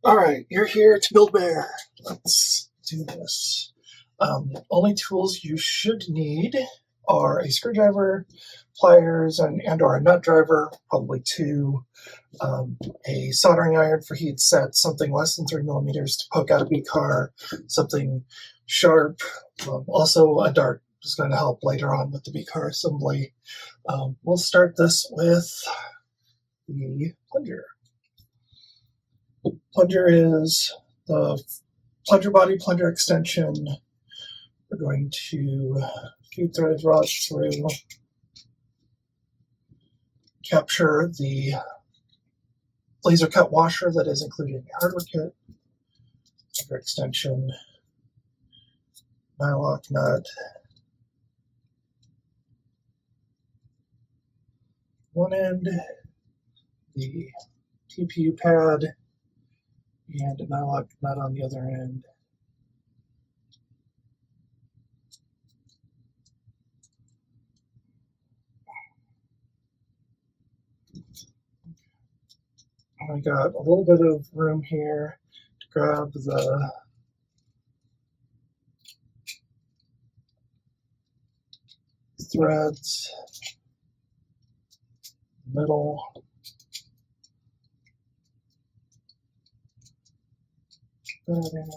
All right, you're here to build bear. Let's do this. Only tools you should need are a screwdriver, pliers, and or a nut driver, probably two, a soldering iron for heat set, something less than 3 millimeters to poke out a BCAR, something sharp, also a dart is going to help later on with the BCAR assembly. We'll start this with the plunger. Plunger is the plunger body, plunger extension. We're going to feed threaded rods through, capture the laser cut washer that is included in your hardware kit, plunger extension, nylock nut, one end, the TPU pad, and a nylock nut on the other end. I got a little bit of room here to grab the threads, middle, that in.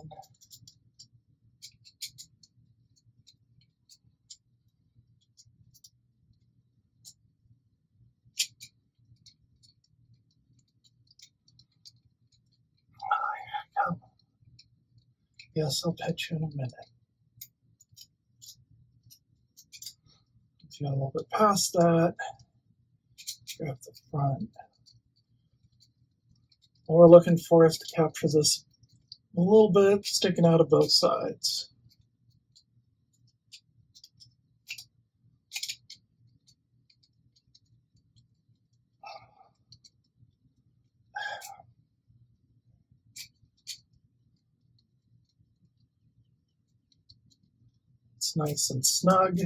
Yes, I'll pet you in a minute. If you go a little bit past that, grab the front. What we're looking for is to capture this a little bit sticking out of both sides. It's nice and snug.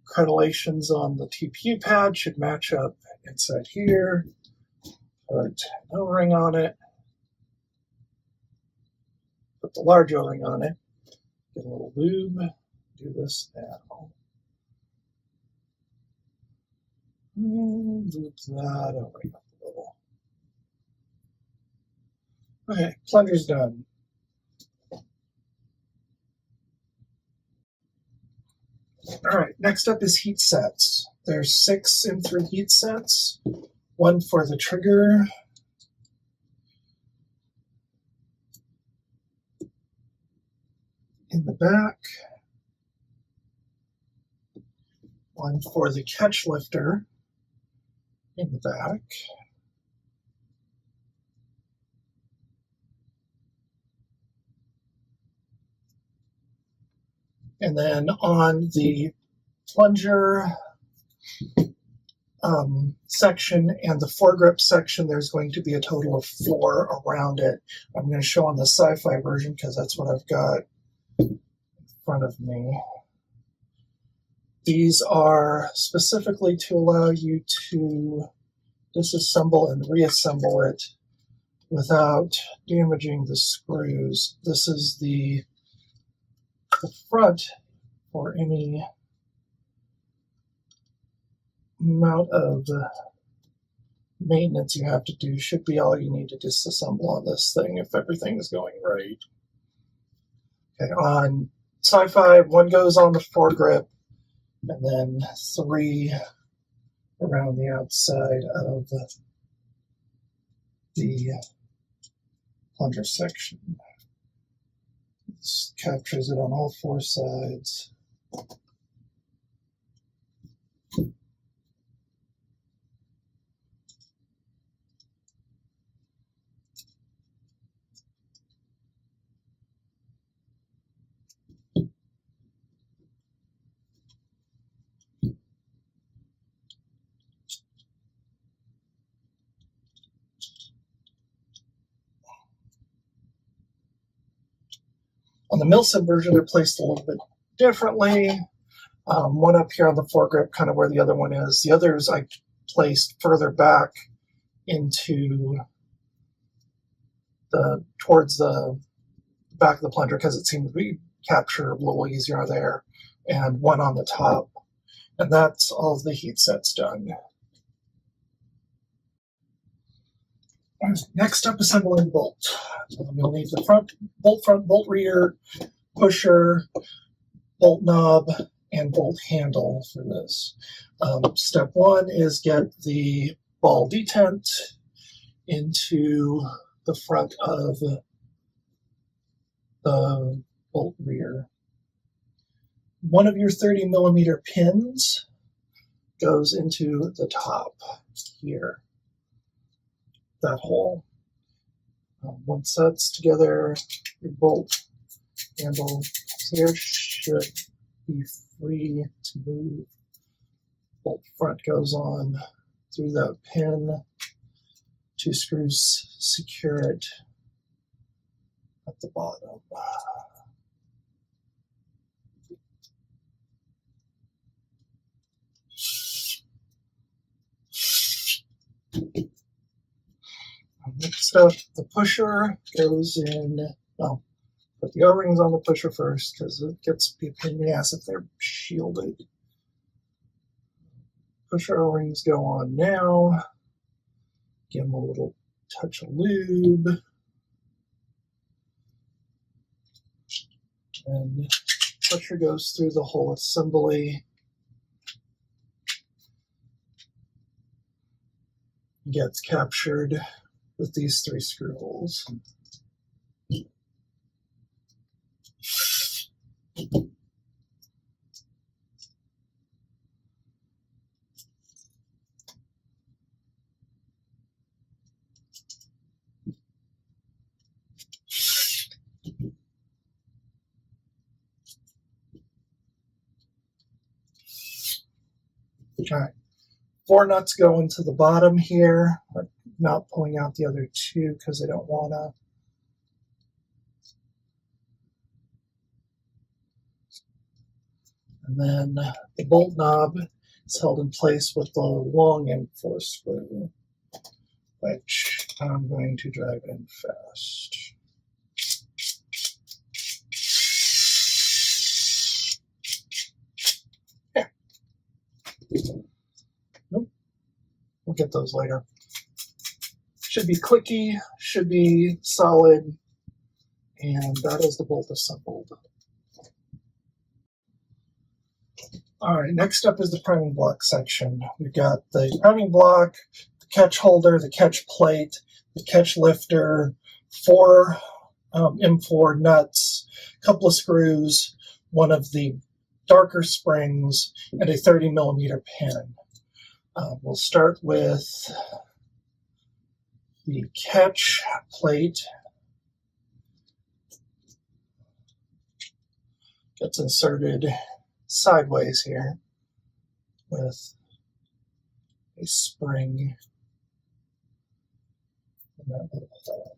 Crenellations on the TPU pad should match up inside here. Put an O-ring on it. Put the large O-ring on it. Get a little lube. Do this now. Lube that O-ring up a little. Okay, plunger's done. All right, next up is heat sets. There's 6 M3 heat sets, one for the trigger, in the back, one for the catch lifter in the back, and then on the plunger section and the foregrip section, there's going to be a total of 4 around it. I'm going to show on the sci-fi version because that's what I've got in front of me. These are specifically to allow you to disassemble and reassemble it without damaging the screws. This is the front for any amount of maintenance you have to do. Should be all you need to disassemble on this thing if everything is going right. Okay, on sci-fi, 1 goes on the foregrip, and then 3 around the outside of the plunger section. This captures it on all 4 sides. On the Milsim version, they're placed a little bit differently. One up here on the foregrip, kind of where the other one is. The others I placed further back into towards the back of the plunger because it seemed to be capture a little easier there, and one on the top. And that's all of the heat sets done. Next up, assembling bolt. You'll need the front, bolt rear, pusher, bolt knob, and bolt handle for this. Step one is get the ball detent into the front of the bolt rear. One of your 30mm pins goes into the top here, that hole. Once that's together, your bolt handle here should be free to move. Bolt front goes on through that pin. 2 screws secure it at the bottom. Next up, the pusher goes in. Well, put the O-rings on the pusher first because it gets a pain in the ass if they're shielded. Pusher O-rings go on now. Give them a little touch of lube. And pusher goes through the whole assembly. Gets captured with these 3 screw holes. Okay. 4 nuts go into the bottom here. I'm not pulling out the other 2 because I don't want to. And then the bolt knob is held in place with the long end force screw, which I'm going to drive in fast. Yeah. Nope. We'll get those later. Should be clicky, should be solid, and that is the bolt assembled. All right, next up is the priming block section. We've got the priming block, the catch holder, the catch plate, the catch lifter, 4 M4 nuts, a couple of screws, one of the darker springs, and a 30mm pin. We'll start with the catch plate. Gets inserted sideways here with a spring in that little hole.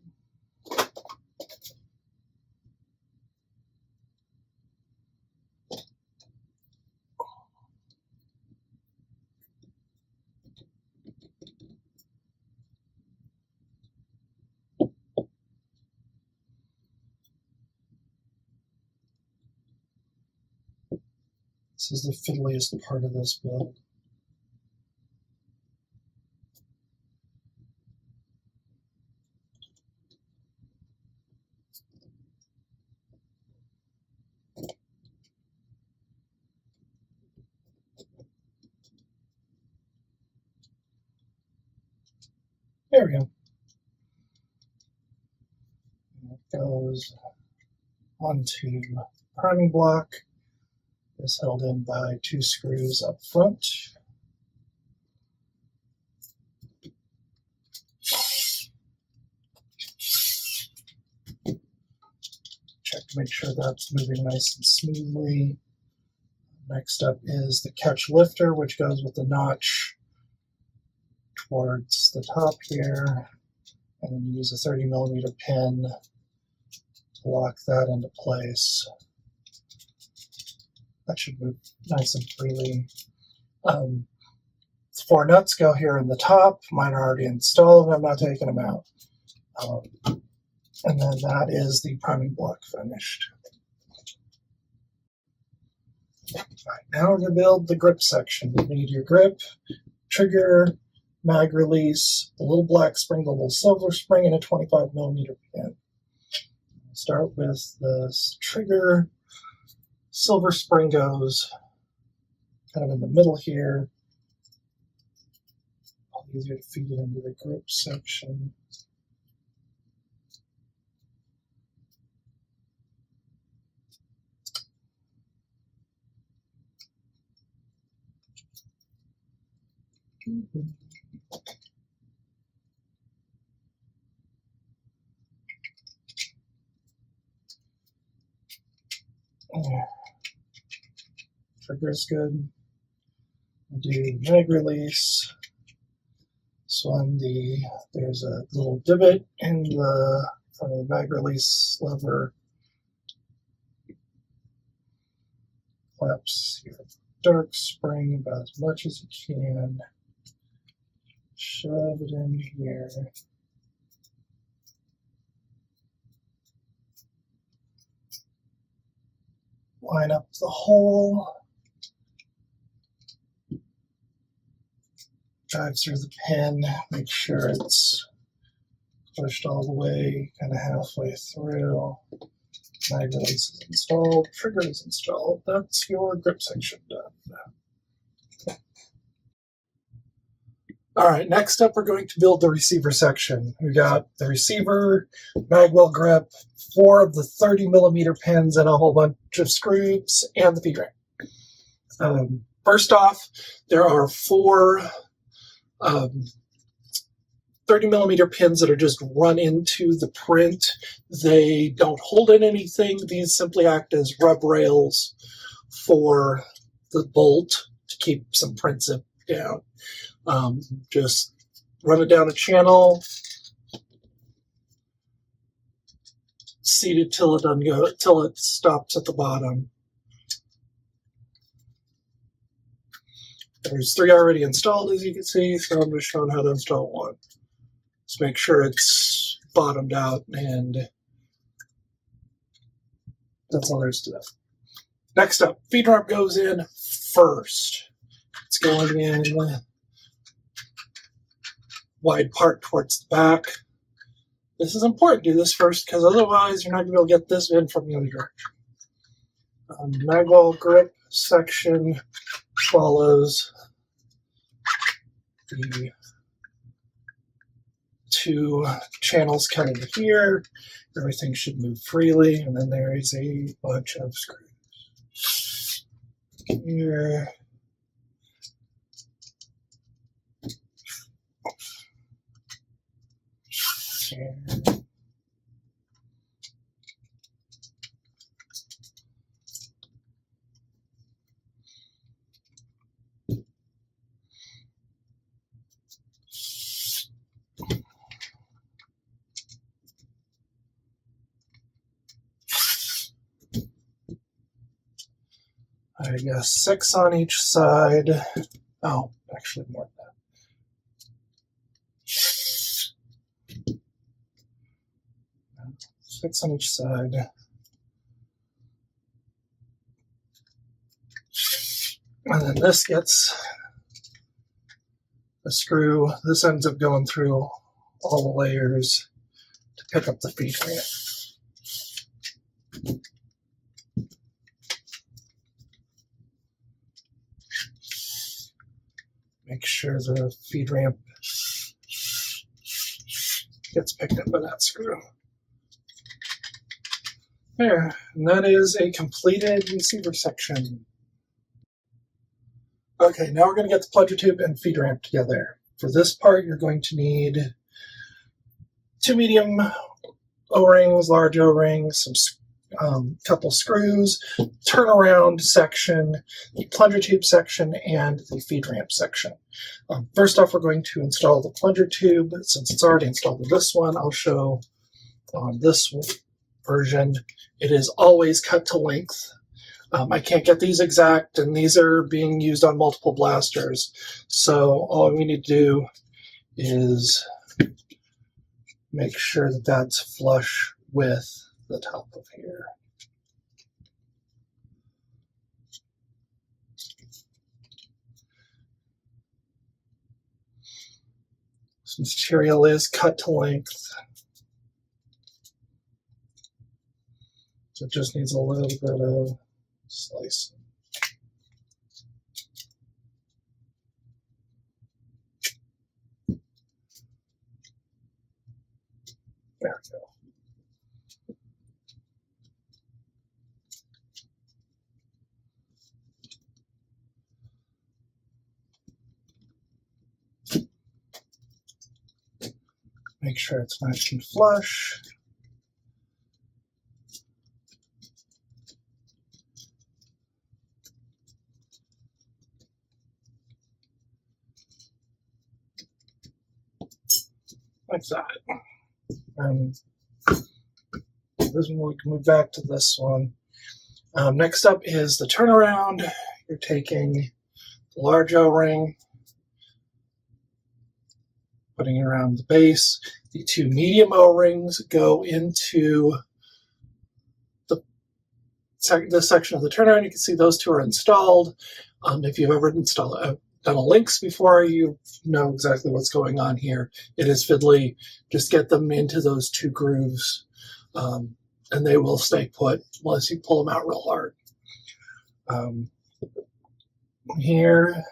This is the fiddliest part of this build. There we go. And it goes onto priming block. Is held in by 2 screws up front. Check to make sure that's moving nice and smoothly. Next up is the catch lifter, which goes with the notch towards the top here. And then you use a 30mm pin to lock that into place. That should move nice and freely. 4 nuts go here in the top. Mine are already installed and I'm not taking them out. And then that is the priming block finished. All right, now we're going to build the grip section. You need your grip, trigger, mag release, a little black spring, a little silver spring, and a 25mm pin. Start with the trigger. Silver spring goes kind of in the middle here. Easier to feed it into the grip section. Trigger is good. We'll do mag release. So on there's a little divot in the front of the mag release lever. Collapse your dark spring about as much as you can. Shove it in here. Line up the hole. Drive through the pin. Make sure it's pushed all the way, kind of halfway through. Mag release is installed. Trigger is installed. That's your grip section done. All right, next up we're going to build the receiver section. We got the receiver, magwell grip, 4 of the 30mm pins, and a whole bunch of screws, and the feed ring. First off, there are 4 30mm pins that are just run into the print. They don't hold in anything. These simply act as rub rails for the bolt to keep some print zip down. Just run it down a channel, seat it till it stops at the bottom. There's 3 already installed, as you can see, so I'm just showing how to install 1. Just make sure it's bottomed out, and that's all there is to that. Next up, feed ramp goes in first. It's going in wide part towards the back. This is important to do this first, because otherwise you're not going to be able to get this in from the other direction. Magwell grip section follows the 2 channels coming here. Everything should move freely, and then there is a bunch of screws here. Here. I guess 6 on each side. Oh, actually more than that. 6 on each side. And then this gets a screw. This ends up going through all the layers to pick up the feed ramp. Make sure the feed ramp gets picked up by that screw. There, and that is a completed receiver section. Okay, now we're going to get the plunger tube and feed ramp together. For this part, you're going to need 2 medium O-rings, large O-rings, some couple screws, turnaround section, the plunger tube section, and the feed ramp section. First off, we're going to install the plunger tube. Since it's already installed in this one, I'll show on this version. It is always cut to length. I can't get these exact, and these are being used on multiple blasters. So all we need to do is make sure that that's flush with the top of here. This material is cut to length, so it just needs a little bit of slicing. There we go. Make sure it's nice and flush. Like that. This one, we can move back to this one. Next up is the turnaround. You're taking the large O-ring, putting it around the base. The two medium O-rings go into this section of the turnaround. You can see those two are installed. If you've ever done a links before, you know exactly what's going on here. It is fiddly. Just get them into those two grooves, and they will stay put unless you pull them out real hard. Here,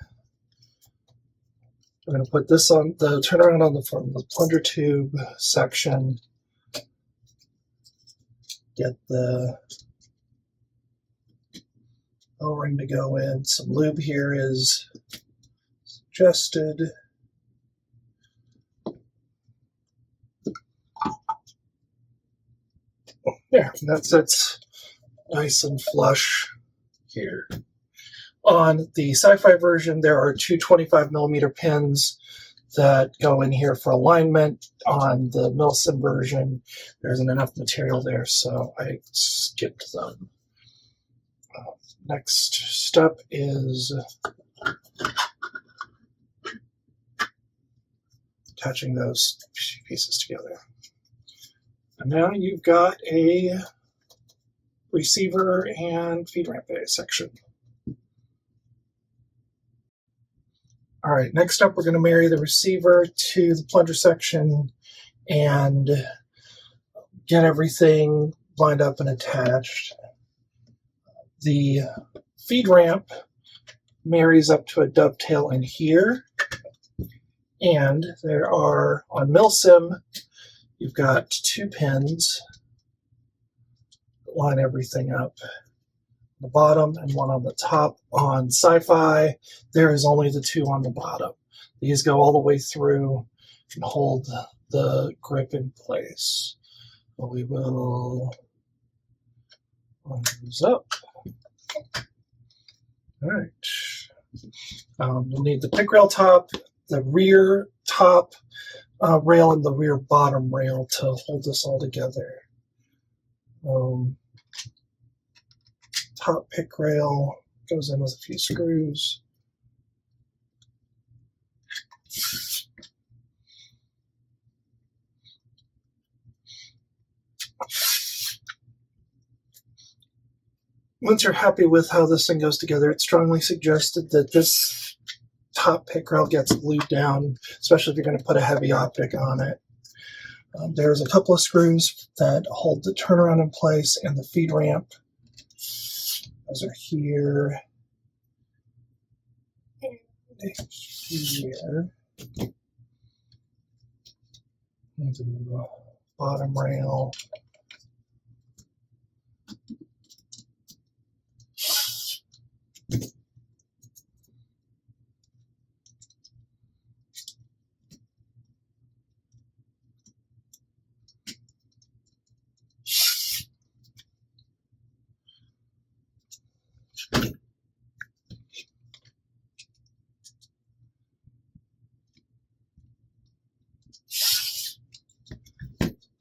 we're going to put this on the turnaround on the plunger tube section. Get the O-ring to go in. Some lube here is suggested. There, that sits nice and flush here. On the Sci-Fi version, there are two 25mm pins that go in here for alignment. On the Milsim version, there isn't enough material there, so I skipped them. Next step is attaching those pieces together. And now you've got a receiver and feed ramp A section. All right, next up we're going to marry the receiver to the plunger section and get everything lined up and attached. The feed ramp marries up to a dovetail in here, and there are, on Milsim, you've got two pins that line everything up. The bottom and one on the top. On Sci-Fi, there is only the two on the bottom. These go all the way through and hold the grip in place. But we will line those up. All right. We'll need the pick rail top, the rear top rail, and the rear bottom rail to hold this all together. Top pick rail goes in with a few screws. Once you're happy with how this thing goes together, it's strongly suggested that this top pick rail gets glued down, especially if you're going to put a heavy optic on it. There's a couple of screws that hold the turnaround in place and the feed ramp. Those are here and here. And the bottom rail.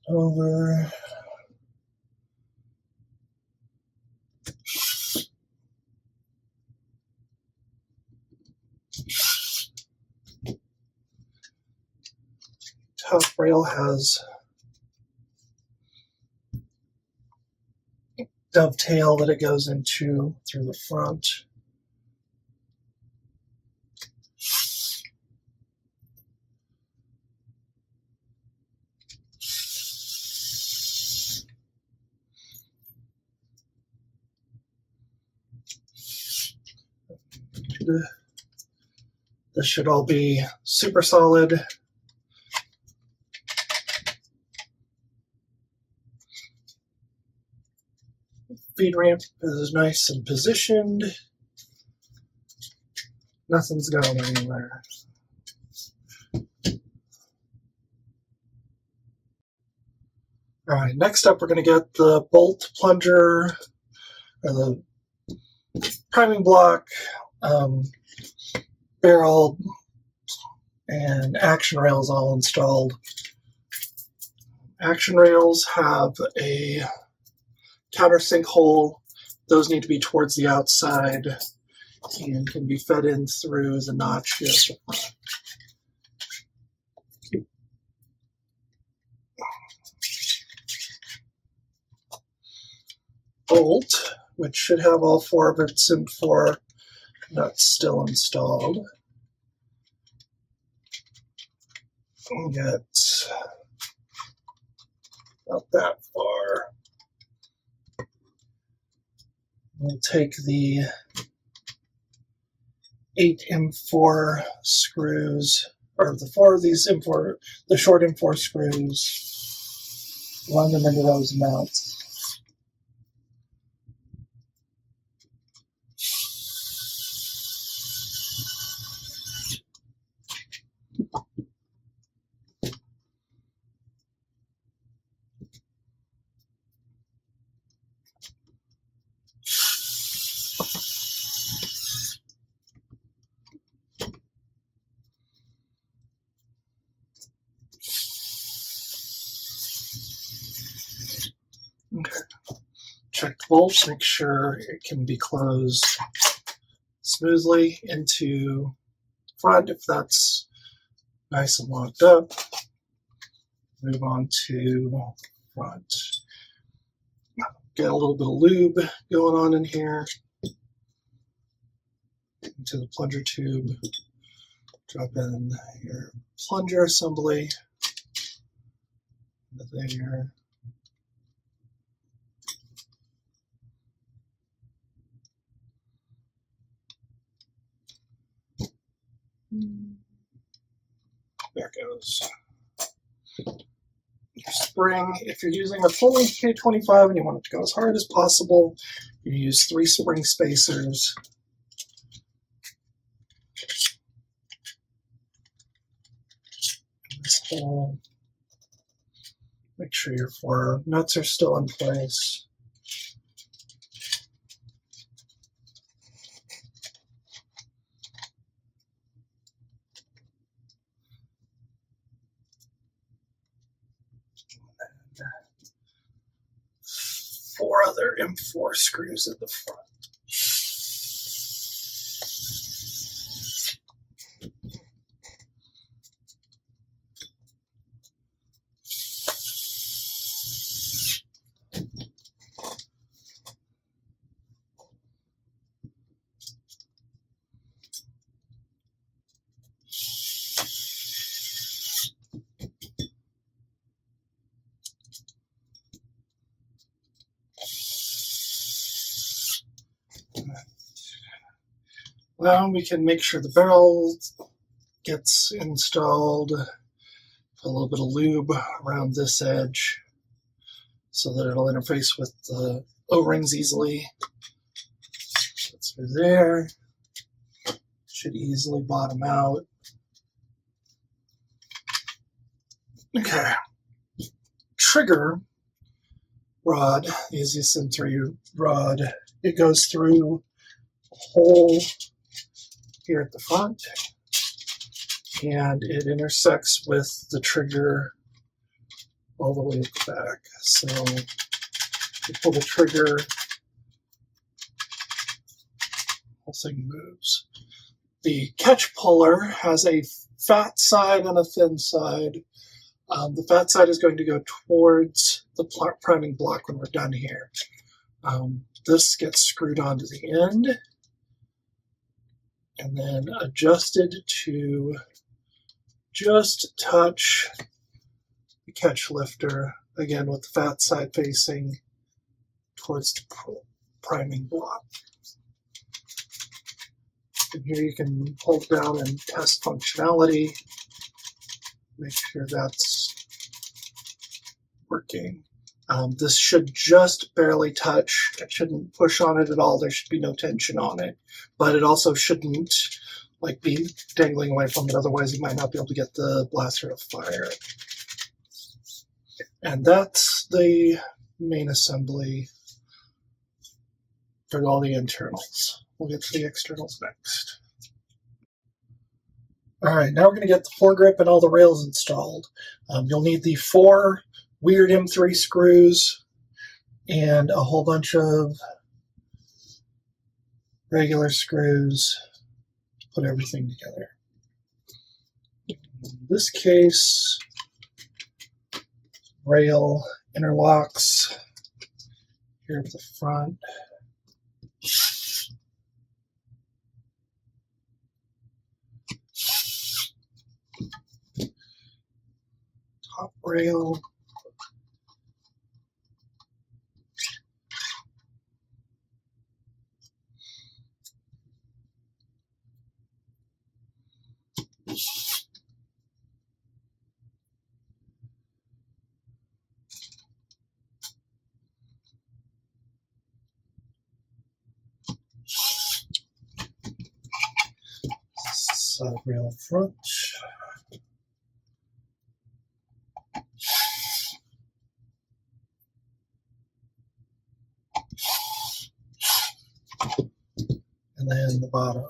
Over. Top rail has dovetail that it goes into through the front. This should all be super solid. Feed ramp is nice and positioned. Nothing's going anywhere. All right, next up we're going to get the bolt plunger, or the priming block, barrel, and action rails all installed. Action rails have a countersink hole. Those need to be towards the outside and can be fed in through the notch here at the front. Bolt, which should have all 4 of its M4 nuts still installed. We'll get about that far. We'll take the 8 M4 screws, or the 4 of these M4, the short M4 screws, run them into those mounts. Okay. Check the bolts, make sure it can be closed smoothly into front if that's nice and locked up. Move on to front. Get a little bit of lube going on in here. Into the plunger tube. Drop in your plunger assembly. There. There it goes. Your spring, if you're using a full K25 and you want it to go as hard as possible, you use 3 spring spacers. In this hole. Make sure your 4 nuts are still in place. And 4 other M4 screws at the front. Now we can make sure the barrel gets installed. Put a little bit of lube around this edge so that it'll interface with the O-rings easily. That's through there. Should easily bottom out. Okay. Trigger rod, the easiest M3 rod, it goes through a hole here at the front, and it intersects with the trigger all the way at the back. So you pull the trigger, the whole thing moves. The catch puller has a fat side and a thin side. The fat side is going to go towards the priming block when we're done here. This gets screwed onto the end and then adjusted to just touch the catch lifter, again with the fat side facing towards the priming block. And here you can hold down and test functionality, make sure that's working. This should just barely touch. It shouldn't push on it at all. There should be no tension on it. But it also shouldn't be dangling away from it. Otherwise, you might not be able to get the blaster to fire. And that's the main assembly for all the internals. We'll get to the externals next. All right, now we're going to get the foregrip and all the rails installed. You'll need the 4 weird M3 screws and a whole bunch of regular screws to put everything together. In this case, rail interlocks here at the front. Top rail. Side rail front. And then the bottom.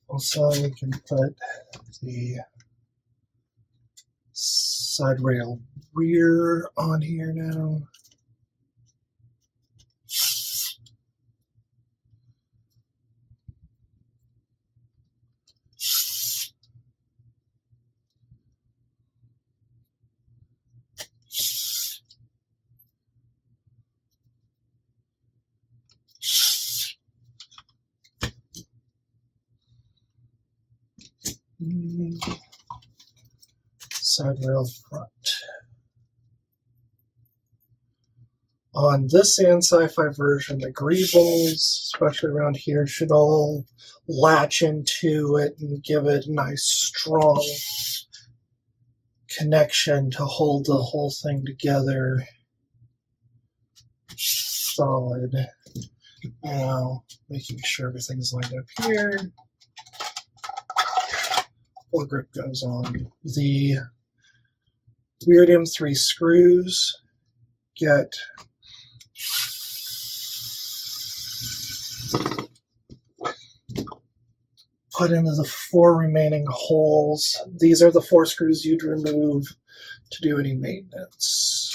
Also, we can put the side rail rear on here now. Side rail front. On this and sci-fi version, the greebles, especially around here, should all latch into it and give it a nice strong connection to hold the whole thing together solid. Now, making sure everything's lined up here. Foregrip goes on. The weird M3 screws get put into the 4 remaining holes. These are the 4 screws you'd remove to do any maintenance.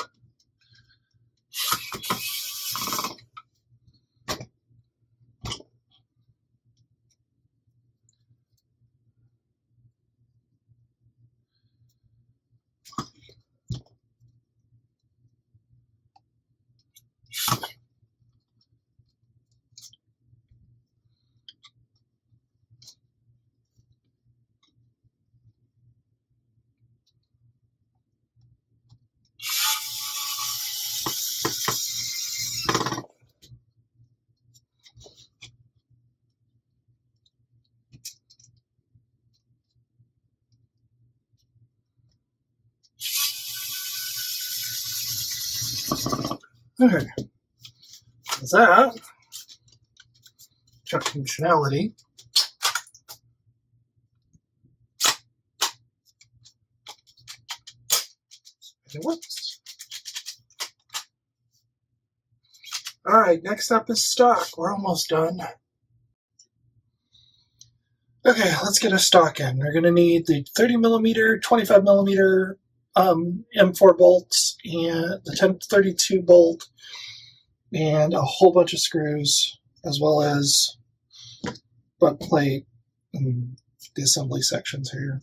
Okay, with that, check functionality. It works. All right, next up is stock. We're almost done. Okay, let's get a stock in. We're going to need the 30mm, 25mm M4 bolts and the 1032 bolt and a whole bunch of screws, as well as butt plate and the assembly sections here.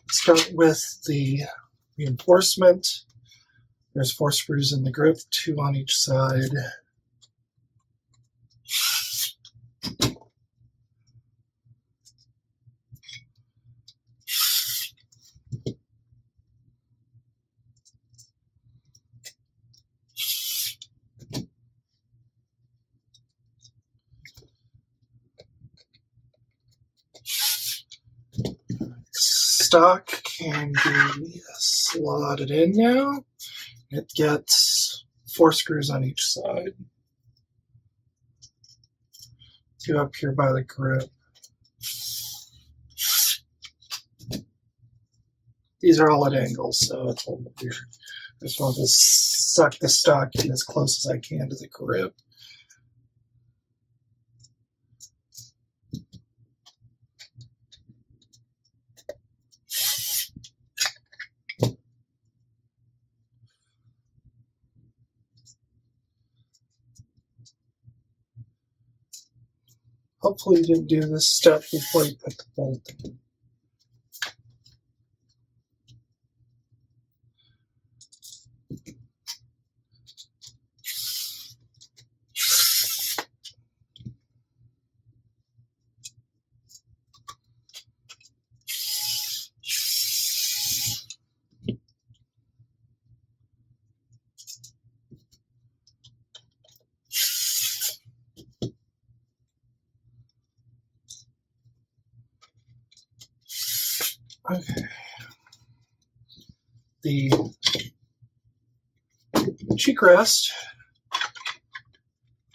Start with the reinforcement. There's 4 screws in the grip, 2 on each side. Stock can be slotted in now. It gets 4 screws on each side. 2 up here by the grip. These are all at angles, so it's a little weird. I just want to suck the stock in as close as I can to the grip. Hopefully you didn't do this step before you put the bolt in. Okay. The cheek rest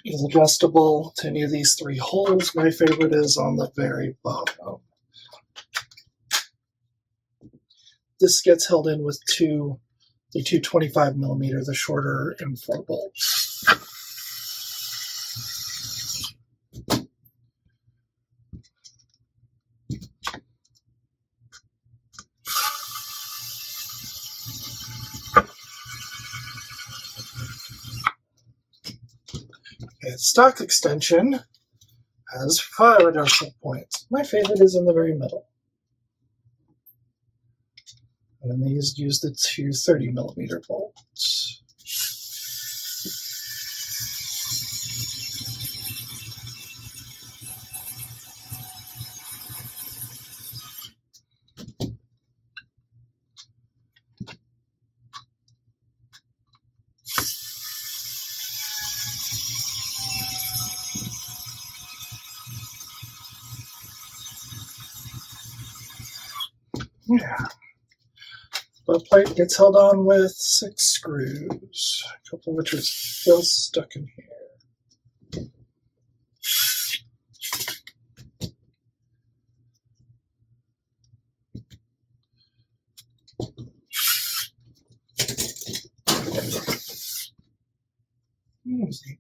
is adjustable to any of these 3 holes. My favorite is on the very bottom. This gets held in with the 225mm, the shorter M4 bolts. Okay, stock extension has 5 adjustment points. My favorite is in the very middle. And then these use the 2 30mm bolts. Yeah. Butt plate gets held on with 6 screws, a couple of which are still stuck in here. Easy.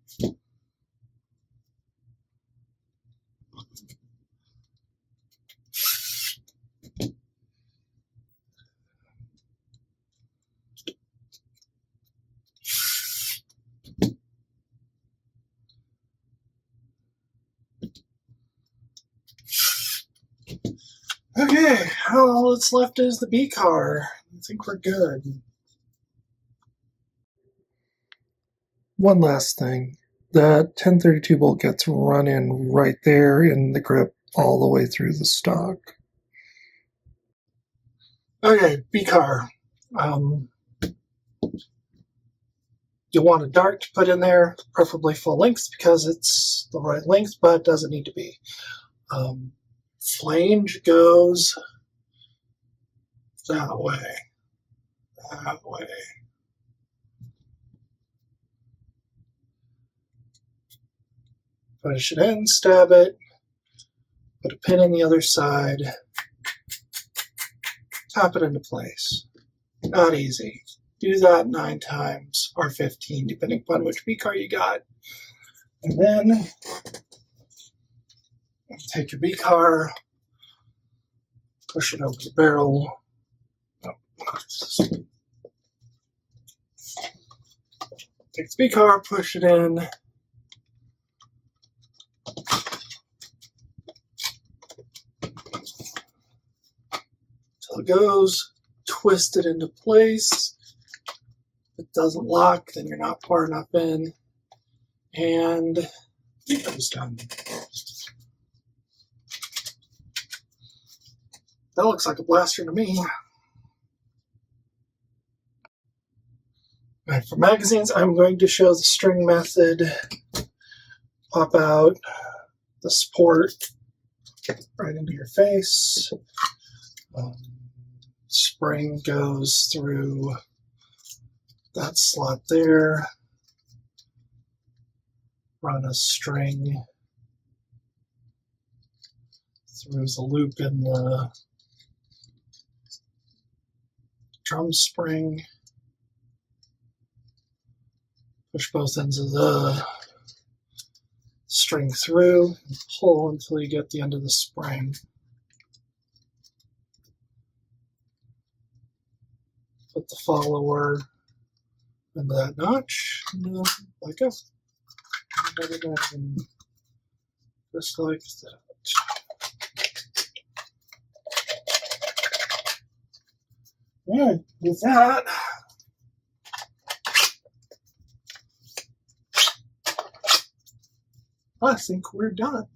Okay, all that's left is the BCAR. I think we're good. One last thing. The 1032 bolt gets run in right there in the grip all the way through the stock. Okay, BCAR. You'll want a dart to put in there, preferably full length because it's the right length, but doesn't need to be. Flange goes that way. Push it in, stab it, put a pin in the other side, tap it into place. Not easy. Do that 9 times or 15, depending upon which BCAR you got. And then take your BCAR, push it over the barrel, Take the BCAR, push it in. Until it goes, twist it into place. If it doesn't lock, then you're not far enough in. And it goes done. That looks like a blaster to me. All right, for magazines, I'm going to show the string method. Pop out the support right into your face. Spring goes through that slot there. Run a string through the loop in the drum spring. Push both ends of the string through and pull until you get the end of the spring. Put the follower into that notch, and then let go. Just like that. And with that, I think we're done.